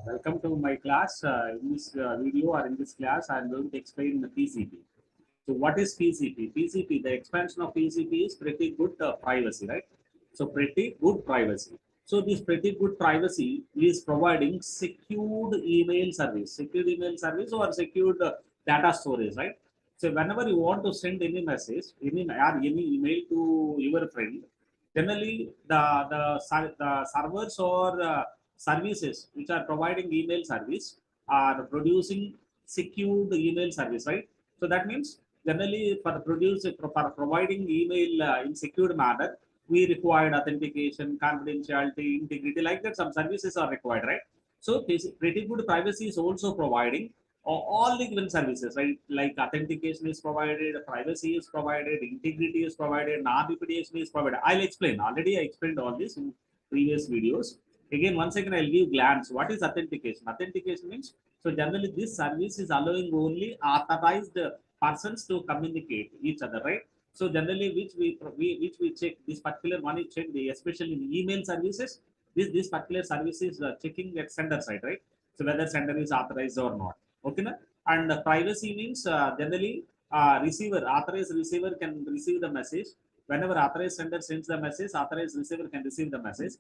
Welcome to my class. In this video or in this class, I am going to explain the PCP. So, what is PCP? PCP, the expansion of PCP is pretty good privacy, right? So, pretty good privacy. So, this pretty good privacy is providing secured email service, or secured data storage, right? So, whenever you want to send any message, any email to your friend, generally the servers or services which are providing email service are producing secured email service, right? So that means generally for providing email in secured manner, we required authentication, confidentiality, integrity, like that. Some services are required, right? So pretty good privacy is also providing all the given services, right? Like authentication is provided, privacy is provided, integrity is provided, non-repudiation is provided. I'll explain. Already I explained all this in previous videos. Again, once again, I'll give glance. What is authentication? Authentication means, so generally this service is allowing only authorized persons to communicate each other, right? So generally, which we check, this particular one is checked, especially in email services. This particular service is checking at sender side, right? So whether sender is authorized or not. Okay, na? And privacy means generally authorized receiver can receive the message. Whenever authorized sender sends the message, authorized receiver can receive the message.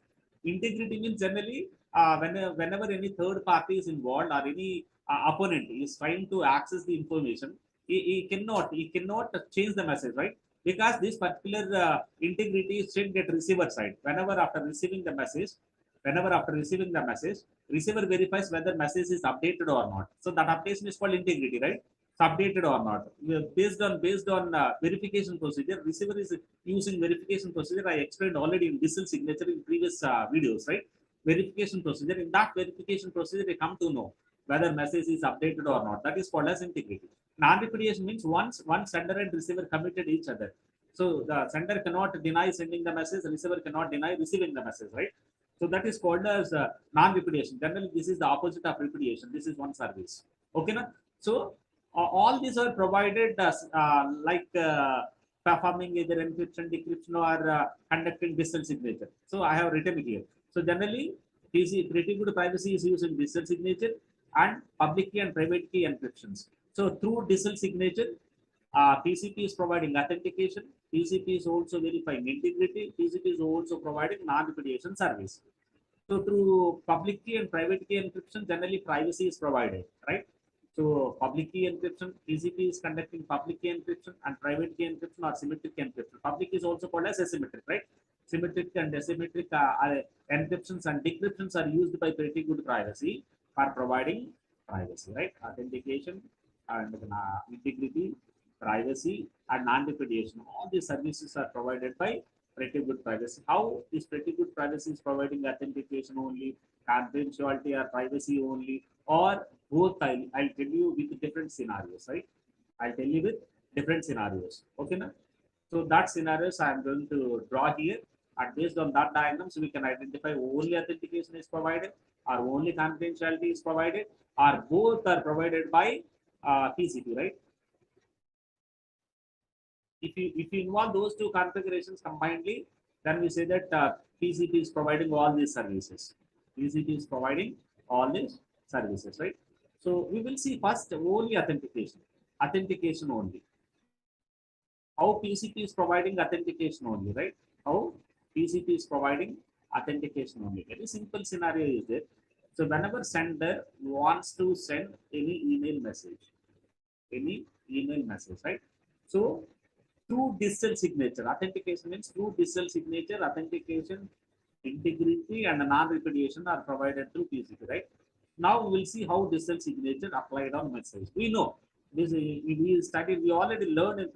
Integrity means generally whenever any third party is involved or any opponent is trying to access the information, he cannot change the message, right? Because this particular integrity is checked at receiver side. Whenever after receiving the message, receiver verifies whether message is updated or not. So that updation is called integrity, right? It's updated or not. Based on verification procedure, receiver is using verification procedure. I explained already in digital signature in previous videos, right? Verification procedure. In that verification procedure, they come to know whether message is updated or not. That is called as integrity. Non-repudiation means once one sender and receiver committed each other. So the sender cannot deny sending the message, the receiver cannot deny receiving the message, right? So that is called as non-repudiation. Generally, this is the opposite of repudiation. This is one service. Okay, na? So all these are provided as performing either encryption, decryption, or conducting digital signature. So I have written here. So generally, pretty good privacy is using digital signature and public key and private key encryptions. So through digital signature, PCP is providing authentication. PCP is also verifying integrity. PCP is also providing non-repudiation service. So through public key and private key encryption, generally privacy is provided, right? So public key encryption, PCP is conducting public key encryption, and private key encryption or symmetric encryption. Public is also called as asymmetric, right? Symmetric and asymmetric encryptions and decryptions are used by pretty good privacy for providing privacy, right? Authentication and integrity, privacy, and non-repudiation. All these services are provided by pretty good privacy. How is pretty good privacy is providing authentication only, confidentiality or privacy only, or both? I'll tell you with different scenarios, right? I'll tell you with different scenarios. Okay, na? So that scenarios I'm going to draw here, and based on that diagrams, we can identify only authentication is provided, or only confidentiality is provided, or both are provided by TCP, right? If you involve those two configurations combinedly, then we say that TCP is providing all these services. TCP is providing all these services, right? So we will see first only authentication only. How PCP is providing authentication only, right? How PCP is providing authentication only. Very simple scenario is there. So whenever sender wants to send any email message, right? So through digital signature, authentication means through digital signature, authentication, integrity, and non-repudiation are provided through PCP, right? Now we will see how digital signature applied on message. We know this. We already learned in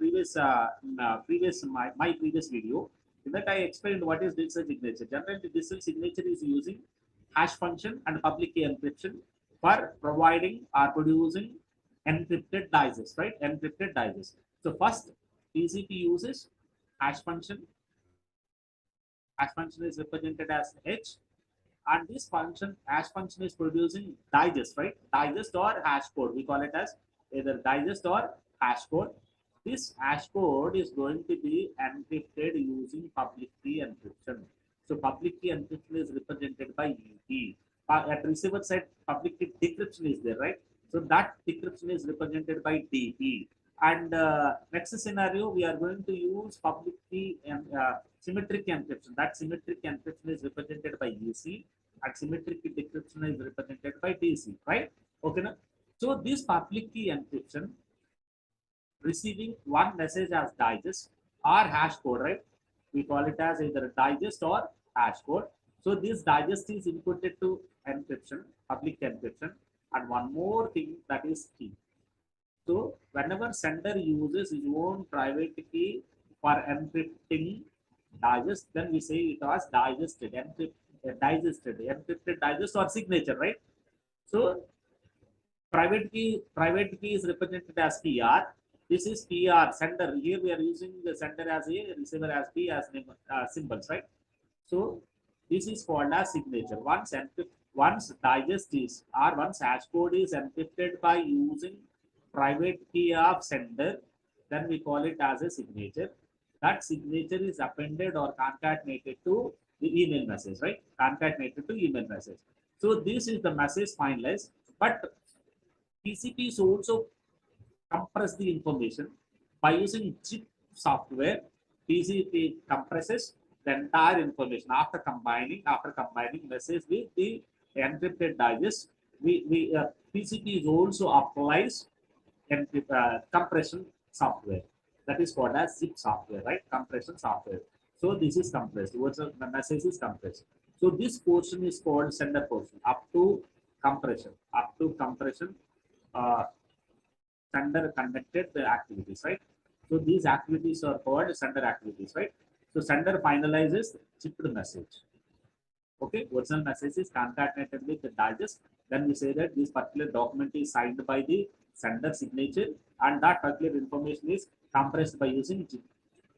my previous video. In that I explained what is digital signature. Generally, digital signature is using hash function and public key encryption for providing or producing encrypted digest, right? Encrypted digest. So first, TCP uses hash function. Hash function is represented as H, and this function hash function is producing digest, right? Digest or hash code. We call it as either digest or hash code. This hash code is going to be encrypted using public key encryption. So public key encryption is represented by E. at receiver side public key decryption is there, right? So that decryption is represented by DP. And next scenario, we are going to use public key and symmetric encryption. That symmetric encryption is represented by EC, and symmetric key decryption is represented by DC, right? Okay, now, so this public key encryption receiving one message as digest or hash code, right? We call it as either digest or hash code. So this digest is inputted to encryption, public encryption, and one more thing, that is key. So whenever sender uses his own private key for encrypting digest, then we say it was digested, encrypted digest or signature, right? So private key is represented as PR. This is PR sender. Here we are using the sender as A, receiver as B as symbols, right? So this is called as signature. Once digest is or once hash code is encrypted by using private key of sender, then we call it as a signature. That signature is appended or concatenated to the email message, right? Concatenated to email message. So this is the message finalized, but TCP is also compress the information by using zip software. TCP compresses the entire information after combining message with the encrypted digest. TCP is also applies compression software, that is called as zip software, right? Compression software. So this is compressed. The message is compressed. So this portion is called sender portion up to compression. Sender conducted the activities, right? So these activities are called sender activities, right? So sender finalizes chipped message. Okay, original message is concatenated with the digest. Then we say that this particular document is signed by the sender signature, and that particular information is compressed by using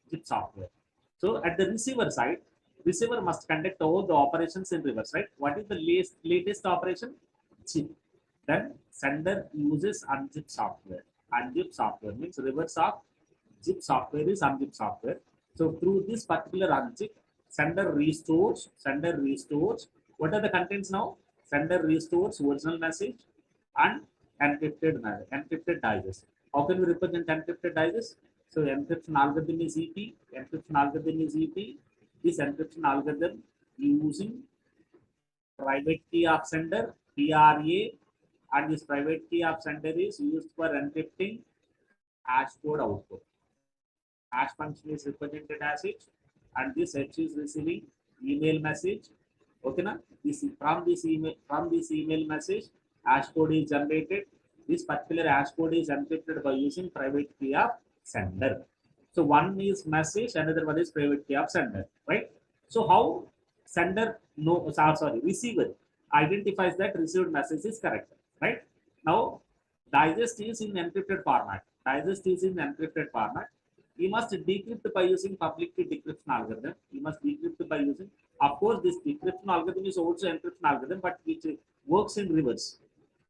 zip software. So at the receiver side, receiver must conduct all the operations in reverse, right? What is the latest operation? Chip. Then sender uses unzip software. Unzip software means reverse of zip software is unzip software. So through this particular unzip, sender restores. What are the contents now? Sender restores original message and encrypted digest. How can we represent encrypted digest? So encryption algorithm is EP. This encryption algorithm using private key of sender, PRA, and this private key of sender is used for encrypting hash code output. Hash function is represented as H, and this H is receiving email message. Okay, na? From this email message, hash code is generated. This particular hash code is encrypted by using private key of sender. So one is message, another one is private key of sender, right? So how receiver identifies that received message is correct, right? Now digest is in encrypted format. We must decrypt by using public key decryption algorithm. Of course, this decryption algorithm is also encryption algorithm, but which works in reverse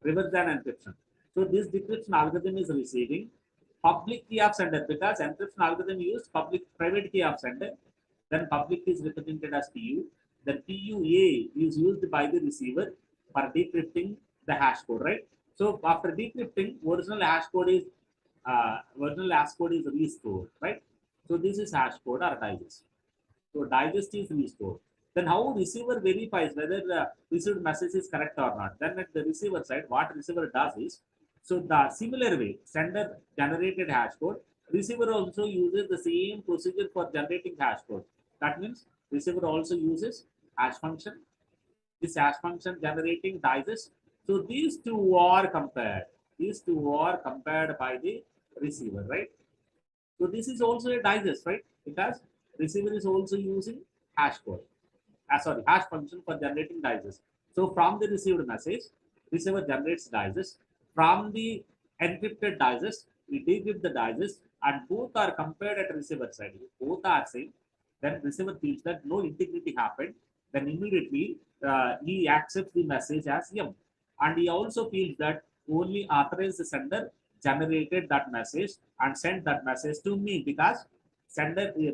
than encryption. So this decryption algorithm is receiving public key of sender, because encryption algorithm used private key of sender. Then public is represented as PU. The PUA is used by the receiver for decrypting the hash code, right? So after decrypting, original hash code is restored, right? So this is hash code or digest. So digest is restored. Then how receiver verifies whether the received message is correct or not? Then at the receiver side, what receiver does is, so the similar way, sender generated hash code, receiver also uses the same procedure for generating hash code. That means receiver also uses hash function. This hash function generating digest. So these two are compared. By the receiver, right? So this is also a digest, right? Because receiver is also using hash code. Hash function for generating digest. So from the received message, receiver generates digest. From the encrypted digest, we decrypt the digest, and both are compared at receiver side. Both are same. Then receiver feels that no integrity happened. Then immediately he accepts the message as M, and he also feels that only authorized sender generated that message and sent that message to me, because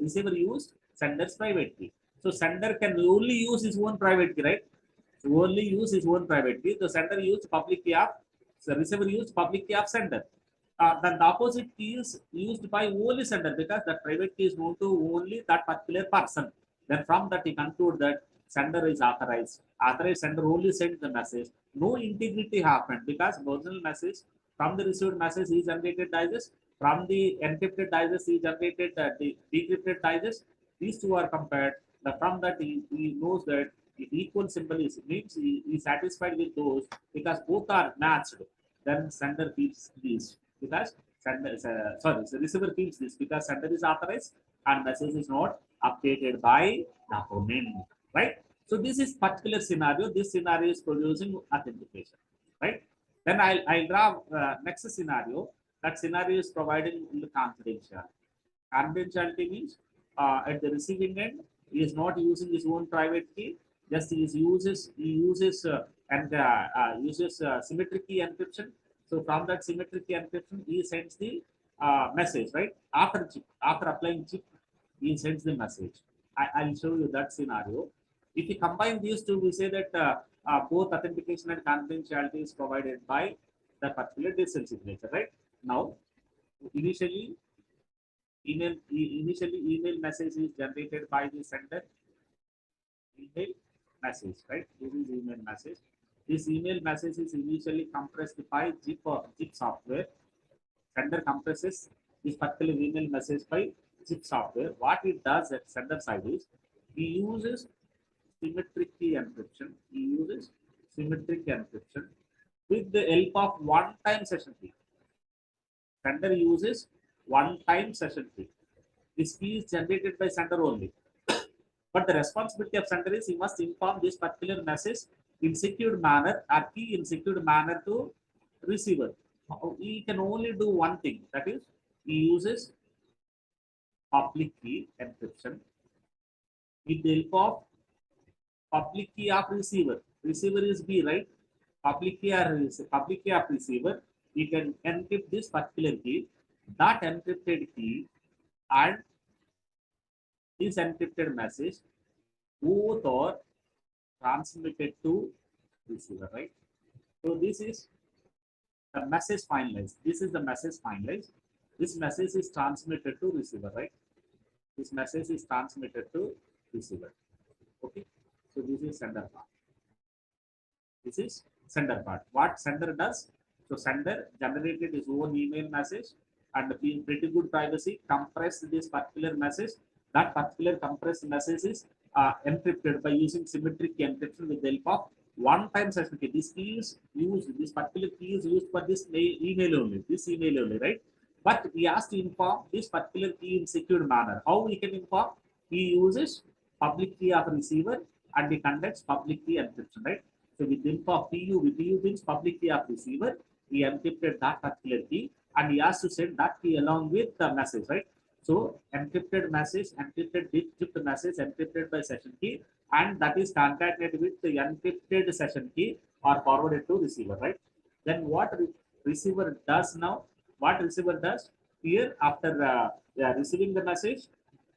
receiver used sender's private key. So sender can only use his own private key, right? only use his own private key. The sender used public key of the receiver used public key of sender. Then the opposite key is used by only sender because the private key is known to only that particular person. Then from that he conclude that sender is authorized. Authorized sender only sends the message. No integrity happened because original message from the received message is generated digest. From the encrypted digest is generated the decrypted digest. These two are compared. From that he knows that if equal symbol is means he is satisfied with those because both are matched. Then sender keeps these because sender the receiver keeps this because sender is authorized and message is not updated by the opponent, right? So this is particular scenario. This scenario is producing authentication, right? Then I'll draw next scenario. That scenario is providing the confidentiality. Confidentiality means at the receiving end, he is not using his own private key. Just he uses symmetric key encryption. So from that symmetric key encryption, he sends the message, right? After applying chip, he sends the message. I'll show you that scenario. If you combine these two, we say that both authentication and confidentiality is provided by the particular digital signature, right? Now, initially email message is generated by the sender. Email message, right? This is email message. This email message is initially compressed by zip software. Sender compresses this particular email message by zip software. What it does at sender side is he uses symmetric key encryption. He uses symmetric encryption with the help of one-time session key. Sender uses one-time session key. This key is generated by sender only. But the responsibility of sender is he must inform this particular message in secured manner or key in secured manner to receiver. He can only do one thing, that is he uses public key encryption with the help of public key of receiver. Receiver is B, right? Public key of receiver. He can encrypt this particular key. That encrypted key and this encrypted message both are transmitted to receiver, right? So this is the message finalized. This is the message finalized. This message is transmitted to receiver, right? This message is transmitted to receiver. Okay. So this is sender part. This is sender part. What sender does? So sender generated his own email message and being pretty good privacy, compressed this particular message. That particular compressed message is encrypted by using symmetric encryption with the help of one-time session key. This key is used, this particular key is used for this email only, right? But he has to inform this particular key in secured manner. How he can inform? He uses public key of receiver and he conducts public key encryption, right? So with the info of PU means public key of receiver, he encrypted that particular key and he has to send that key along with the message, right? So encrypted message, encrypted decrypted message, encrypted by session key, and that is concatenated with the encrypted session key or forwarded to receiver, right? Then what receiver does now? What receiver does here after receiving the message,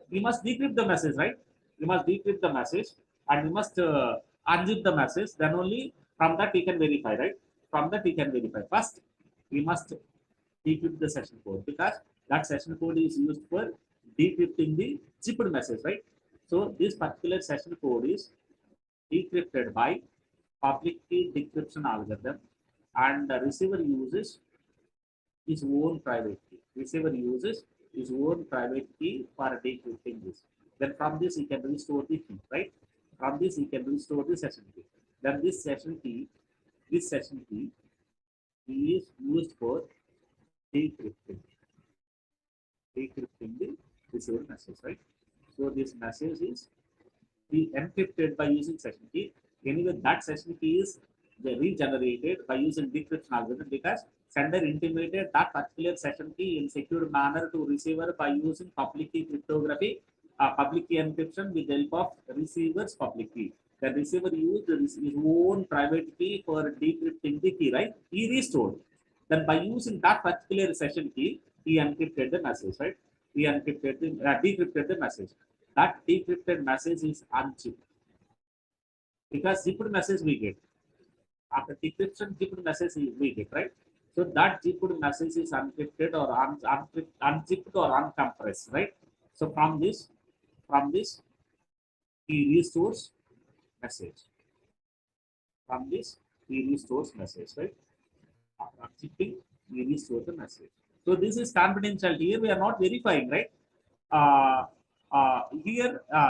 we must decrypt the message, right? We must decrypt the message and we must unzip the message. Then only from that we can verify, right? From that we can verify. First, we must decrypt the session code because that session code is used for decrypting the zipped message, right? So this particular session code is decrypted by public key decryption algorithm and the receiver uses his own private key. Receiver uses his own private key for decrypting this. Then from this he can restore the key, right? From this he can restore the session key. Then this session key is used for decrypting the received message, right? So this message is be encrypted by using session key. Anyway, that session key is regenerated by using decryption algorithm because sender intimated that particular session key in secure manner to receiver by using public key cryptography, public key encryption with the help of receiver's public key. The receiver used his own private key for decrypting the key, right? He restored. Then by using that particular session key, he encrypted the message, right? He encrypted decrypted the message. That decrypted message is unchipped. because zipped message we get. After decryption, zipped message we get, right? So that zipped message is unencrypted or unzipped or uncompressed, right? So from this, he restores message. From this, he restores message, right? After unzipping, he restores the message. So this is confidentiality. Here we are not verifying, right? Uh,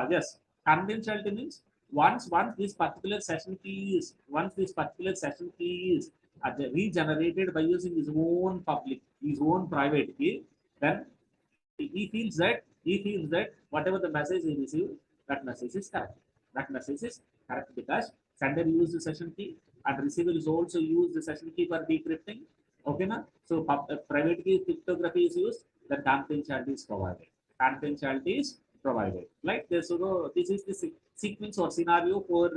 yes, confidentiality means once this particular session key is regenerated by using his own private key, then he feels that whatever the message he received, that message is correct. That message is correct because sender used the session key and receiver is also used the session key for decrypting. Okay, na? So private key cryptography is used, then confidentiality is provided. Confidentiality is provided. Like this, so this is the sequence or scenario for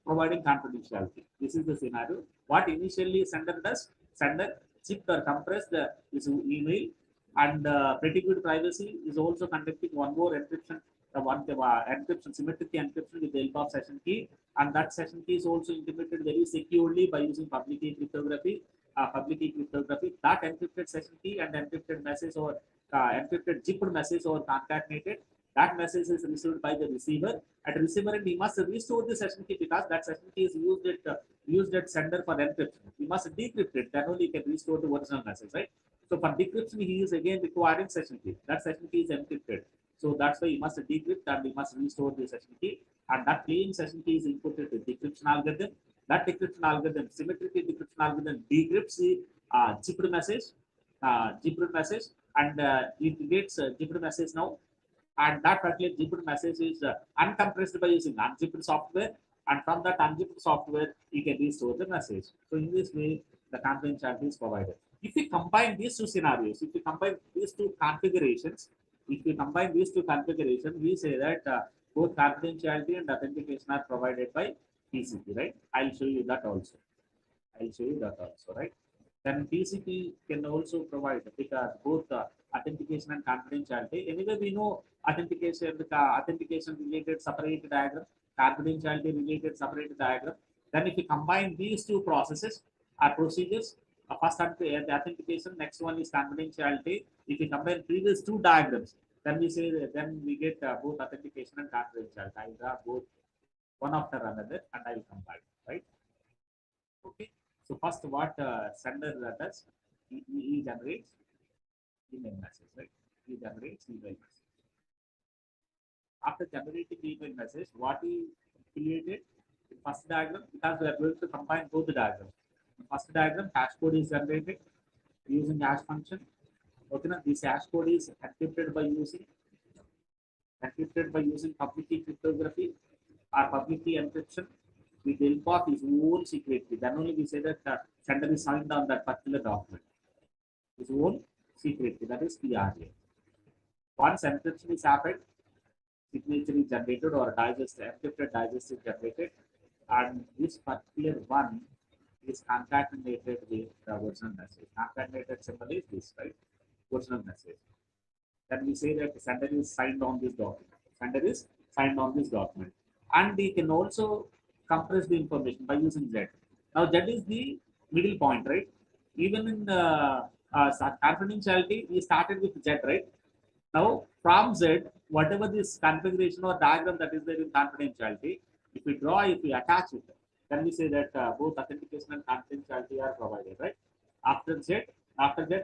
providing confidentiality. This is the scenario. What initially sender does, sender zipped or compressed his email, and pretty good privacy is also conducting one more encryption, encryption, symmetric encryption with the help of session key, and that session key is also implemented very securely by using public key cryptography. That encrypted session key and encrypted message or encrypted zipped message or concatenated. That message is received by the receiver. At receiver, and he must restore the session key because that session key is used at sender for encryption. He must decrypt it, then only he can restore the original message, right? So for decryption, he is again requiring session key. That session key is encrypted. So that's why he must decrypt and he must restore the session key. And that plain session key is inputted to decryption algorithm. That decryption algorithm, symmetric decryption algorithm, decrypts the zipped message, and it gets zipped message now. And that particular zipped message is uncompressed by using unzipped software. And from that unzipped software, you can restore the message. So in this way, the confidentiality is provided. If we combine these two scenarios, if we combine these two configurations, we say that both confidentiality and authentication are provided by TCP, right? I'll show you that also. Right? Then TCP can also provide because both authentication and confidentiality. Anyway, we know authentication related separate diagram, confidentiality related separate diagram. Then if we combine these two processes or procedures, first the authentication, next one is confidentiality. If we combine previous two diagrams, then we say that, then we get both authentication and confidentiality. I draw both one after another, and I will combine, right? Okay. So first, what sender does, he generates email message, right? He generates email message. After generating email message, what he created in first diagram, because we are going to combine both the diagrams. In first diagram, hash code is generated using hash function. Okay, now this hash code is encrypted by using public key cryptography or public key encryption with the help of his own secret key. Then only we say that sender is signed on that particular document. His own secret key, that is PRA. Once encryption is happened, signature is generated or encrypted digest is generated, and this particular one is concatenated with the original message. Concatenated symbol is this, right? Original message. Then we say that the sender is signed on this document. Sender is signed on this document. And we can also compress the information by using Z. Now, Z is the middle point, right? Even in confidentiality, we started with Z, right? Now, from Z, whatever this configuration or diagram that is there in confidentiality, if we attach it, then we say that both authentication and confidentiality are provided, right? After Z,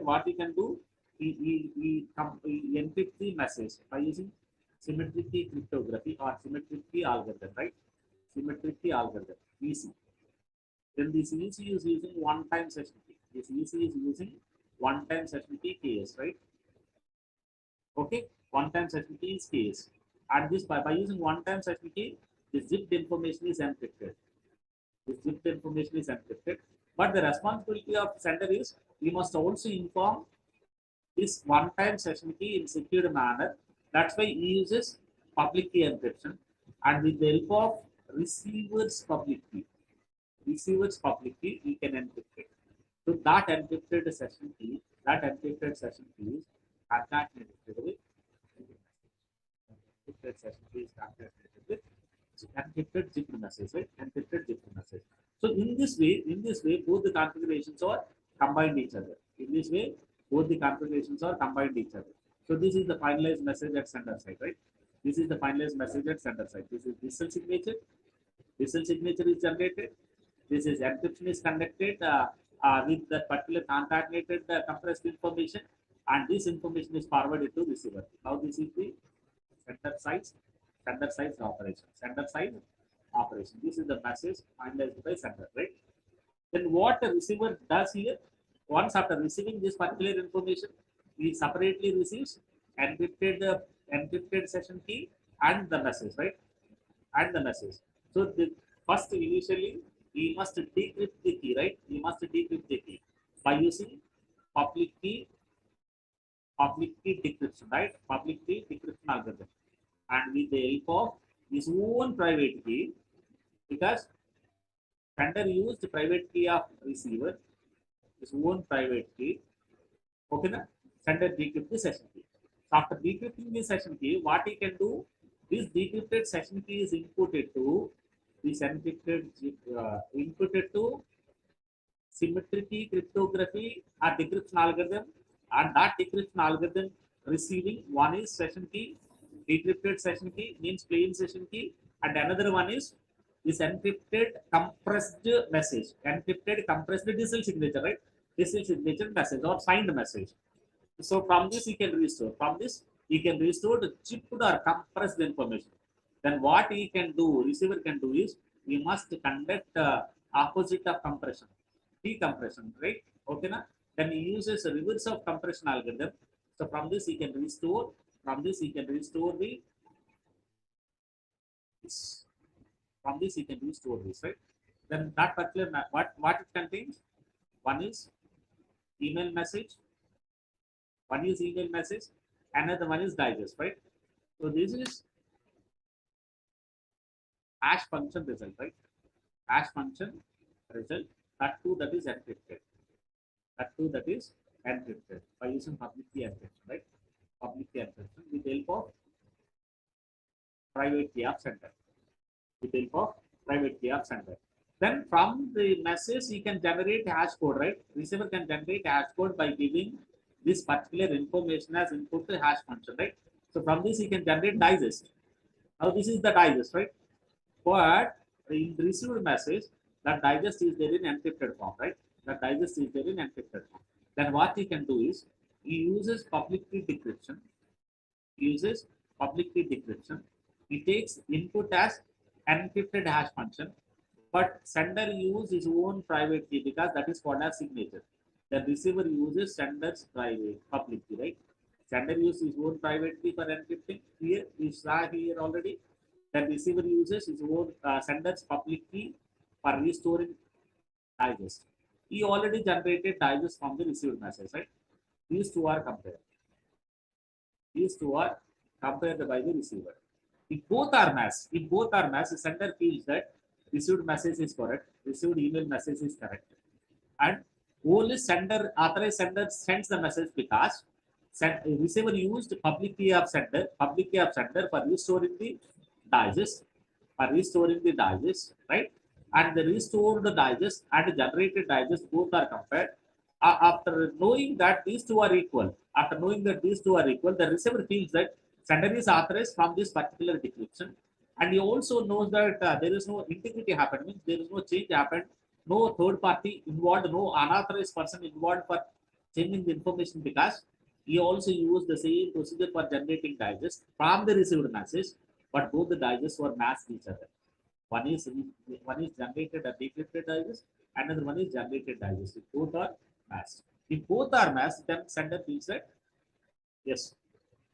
what we can do, we encrypt the message by using symmetric key cryptography or symmetric key algorithm, right? Symmetric key algorithm, EC. Then this EC is using one-time session key. This EC is using one-time session key KS, right? Okay, one-time session key is KS. And this by using one-time session key, the zipped information is encrypted. But the responsibility of sender is we must also inform this one-time session key in secure manner. That's why he uses public key encryption, and with the help of receiver's public key, we can encrypt it. So that encrypted session key is concatenated with encrypted zipped message, right? Encrypted zipped message. So in this way, both the configurations are combined each other. In this way, both the configurations are combined each other. So this is the finalized message at sender side, right? This is the finalized message at sender side. This is digital signature. Digital signature is generated. This is encryption is conducted with the particular concatenated compressed information, and this information is forwarded to receiver. Now this is the sender side, sender side operation. Sender side operation. This is the message finalized by sender, right? Then what the receiver does here, once after receiving this particular information, he separately receives encrypted session key and the message, right? And the message. So the first initially he must decrypt the key, right? He must decrypt the key by using public key, public key decryption, right? Public key decryption algorithm, and with the help of his own private key, because sender used private key of receiver, his own private key. Okay, na? Sender decrypt the session key. So after decrypting the session key, what he can do? This decrypted session key is inputted to this inputted to symmetric key cryptography or decryption algorithm, and that decryption algorithm receiving one is session key, decrypted session key means plain session key, and another one is this encrypted compressed message, encrypted compressed digital signature, right? Digital signature message or signed message. So from this he can restore. From this he can restore the chipped or compressed information. Then what he can do, receiver can do is he must conduct opposite of compression, decompression, right? Okay, na? Then he uses a reverse of compression algorithm. So from this he can restore. From this he can restore the this. From this he can restore this, right? Then that particular what it contains. One is email message. One is email message. Another one is digest, right? So this is hash function result, right? Hash function result. That too that is encrypted. That too that is encrypted by using public key encryption, right? Public key encryption with the help of private key of sender. With the help of private key of sender. Then from the message you can generate hash code, right? Receiver can generate hash code by giving this particular information as input to hash function, right? So from this you can generate digest. Now this is the digest, right? But in the received message, that digest is there in encrypted form, right? That digest is there in encrypted form. Then what he can do is he uses public key decryption. He uses public key decryption. He takes input as encrypted hash function, but sender uses his own private key because that is called as signature. The receiver uses sender's private public key, right? Sender uses his own private key for encrypting. Here we saw here already. The receiver uses his own sender's public key for restoring digest. He already generated digest from the received message, right? These two are compared. These two are compared by the receiver. If both are matched, the sender feels that received message is correct, received email message is correct, and only sender authorized sender sends the message because receiver used public key of sender for restoring the digest, right? And the restored digest and generated digest both are compared. After knowing that these two are equal, the receiver feels that sender is authorized from this particular decryption, and he also knows that there is no integrity happened, means there is no change happened, no third party involved, no unauthorized person involved for changing the information because he also used the same procedure for generating digest from the received message, but both the digests were matched each other. One is generated a decrypted digest, another one is generated digest. If both are matched. If both are matched, then sender feels that yes,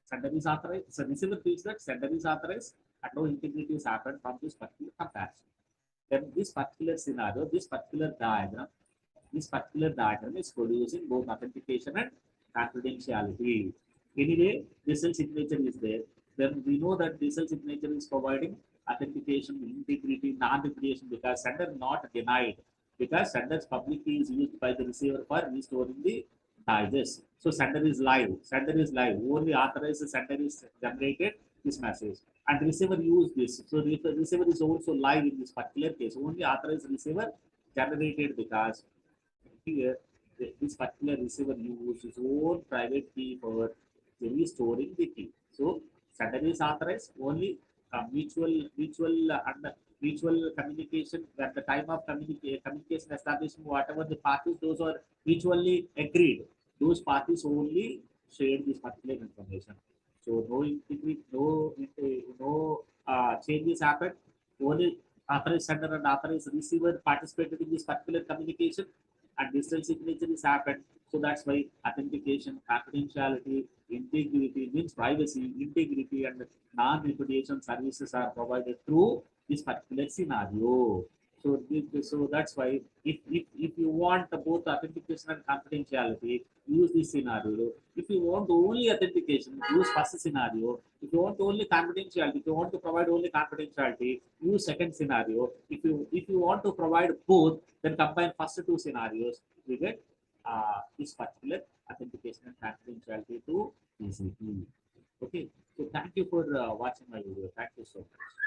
sender is authorized. So receiver feels that sender is authorized and no integrity has happened from this particular comparison. Then this particular scenario, this particular diagram is producing both authentication and confidentiality. Anyway, digital signature is there. Then we know that digital signature is providing authentication, integrity, non-repudiation because sender not denied because sender's public key is used by the receiver for restoring the digest. So sender is live. Sender is live. Only authorized sender is generated this message. and receiver use this. So the receiver is also live in this particular case. Only authorized receiver generated because here this particular receiver uses his own private key for storing the key. So sender is authorized only mutual communication at the time of communication establishment, whatever the parties, those are mutually agreed. Those parties only share this particular information. So no integrity, no changes happen. Only authorized sender and authorized receiver participated in this particular communication, and digital signature is happened. So that's why authentication, confidentiality, integrity means privacy, integrity, and non-repudiation services are provided through this particular scenario. So that's why if you want both authentication and confidentiality, use this scenario. If you want only authentication, use first scenario. If you want only confidentiality, if you want to provide only confidentiality, use second scenario. If you want to provide both, then combine first two scenarios. We get this particular authentication and confidentiality to TCP. Okay. So thank you for watching my video. Thank you so much.